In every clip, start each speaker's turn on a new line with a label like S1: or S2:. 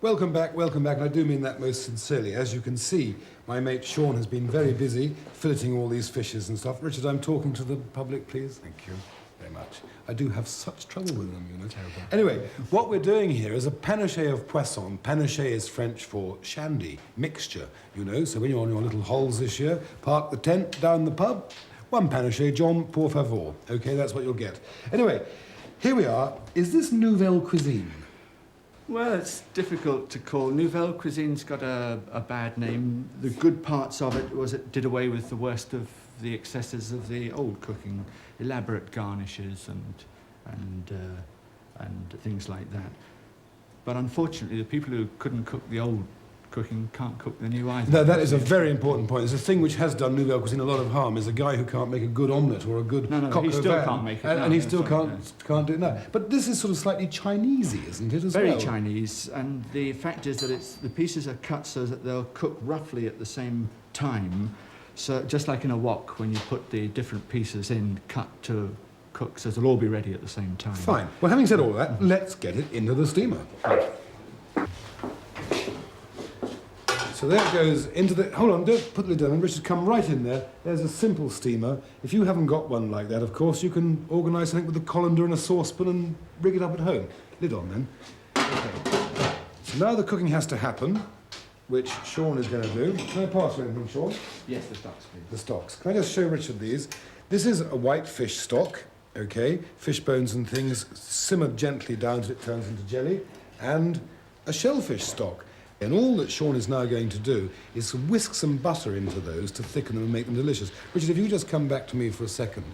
S1: welcome back, and I do mean that most sincerely. As you can see, my mate Sean has been very busy filleting all these fishes and stuff. Richard, I'm talking to the public, please. Thank you very much. I do have such trouble with them, you know. Terrible. Anyway, what we're doing here is a panaché of poisson. Panaché is French for shandy, mixture, you know. So when you're on your little holes this year, park the tent down the pub, one panaché, John, por favor. Okay, that's what you'll get. Anyway, here we are. Is this Nouvelle Cuisine?
S2: Well, it's difficult to call. Nouvelle Cuisine's got a bad name. The good parts of it was it did away with the worst of the excesses of the old cooking, elaborate garnishes and things like that. But unfortunately, the people who couldn't cook the old cooking can't cook the new either.
S1: No, that is a very important point. There's a thing which has done Nouvelle Cuisine a lot of harm, is a guy who can't make a good omelette or a good coq au
S2: he still
S1: vin,
S2: can't make it.
S1: and he still can't do it now. But this is sort of slightly Chinesey, isn't it, as well?
S2: Very Chinese, and the fact is that the pieces are cut so that they'll cook roughly at the same time. So just like in a wok, when you put the different pieces in, cut to cook, so they'll all be ready at the same time.
S1: Fine. Well, having said all that, let's get it into the steamer. So there it goes into the... Hold on, don't put the lid down. Richard, come right in there. There's a simple steamer. If you haven't got one like that, of course, you can organise something with a colander and a saucepan and rig it up at home. Lid on, then. Okay. So now the cooking has to happen, which Sean is going to do. Can I pass you anything, Sean?
S2: Yes, the stocks, please.
S1: The stocks. Can I just show Richard these? This is a white fish stock, okay? Fish bones and things simmered gently down till it turns into jelly, and a shellfish stock. And all that Sean is now going to do is whisk some butter into those to thicken them and make them delicious. Richard, if you just come back to me for a second.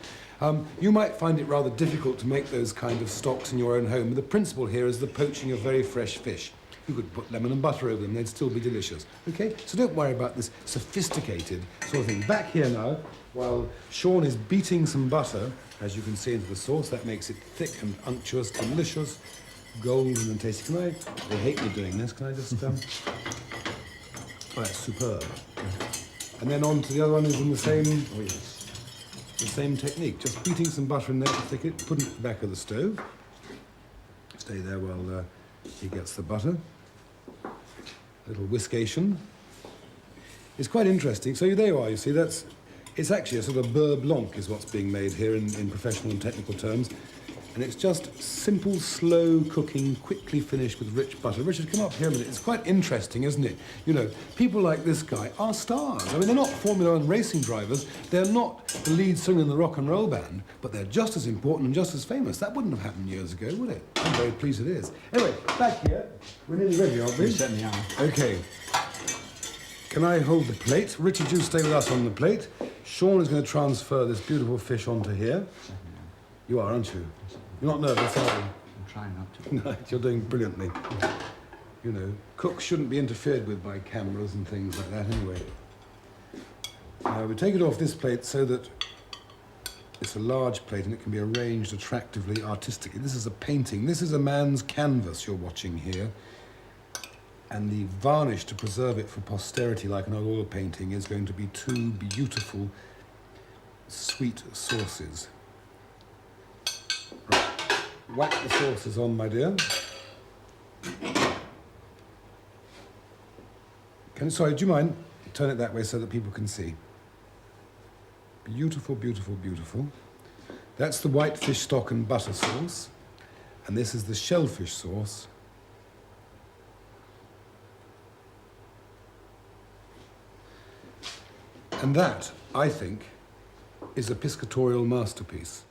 S1: You might find it rather difficult to make those kind of stocks in your own home, but the principle here is the poaching of very fresh fish. You could put lemon and butter over them, they'd still be delicious. Okay? So don't worry about this sophisticated sort of thing. Back here now, while Sean is beating some butter, as you can see, into the sauce, that makes it thick and unctuous, delicious, golden and tasty. They hate me doing this. Can I just, Oh, that's superb. And then on to the other one is in the same, oh yes, the same technique. Just beating some butter in there to thicken it, put it at the back of the stove. Stay there while he gets the butter. A little whiskation. It's quite interesting. So there you are, you see, it's actually a sort of beurre blanc is what's being made here in professional and technical terms. And it's just simple, slow cooking, quickly finished with rich butter. Richard, come up here a minute. It's quite interesting, isn't it? You know, people like this guy are stars. I mean, they're not Formula One racing drivers. They're not the lead singer in the rock and roll band, but they're just as important and just as famous. That wouldn't have happened years ago, would it? I'm very pleased it is. Anyway, back here. We're nearly ready, aren't we?
S2: We certainly are.
S1: OK. Can I hold the plate? Richard, you stay with us on the plate. Sean is going to transfer this beautiful fish onto here. You are, aren't you? You're not nervous, are you?
S2: I'm trying not to.
S1: No, you're doing brilliantly. You know, cooks shouldn't be interfered with by cameras and things like that anyway. Now, we take it off this plate so that it's a large plate and it can be arranged attractively, artistically. This is a painting. This is a man's canvas you're watching here. And the varnish to preserve it for posterity, like an oil painting, is going to be two beautiful, sweet sauces. Right. Whack the sauces on, my dear. Sorry, do you mind? Turn it that way so that people can see. Beautiful, beautiful, beautiful. That's the white fish stock and butter sauce. And this is the shellfish sauce. And that, I think, is a piscatorial masterpiece.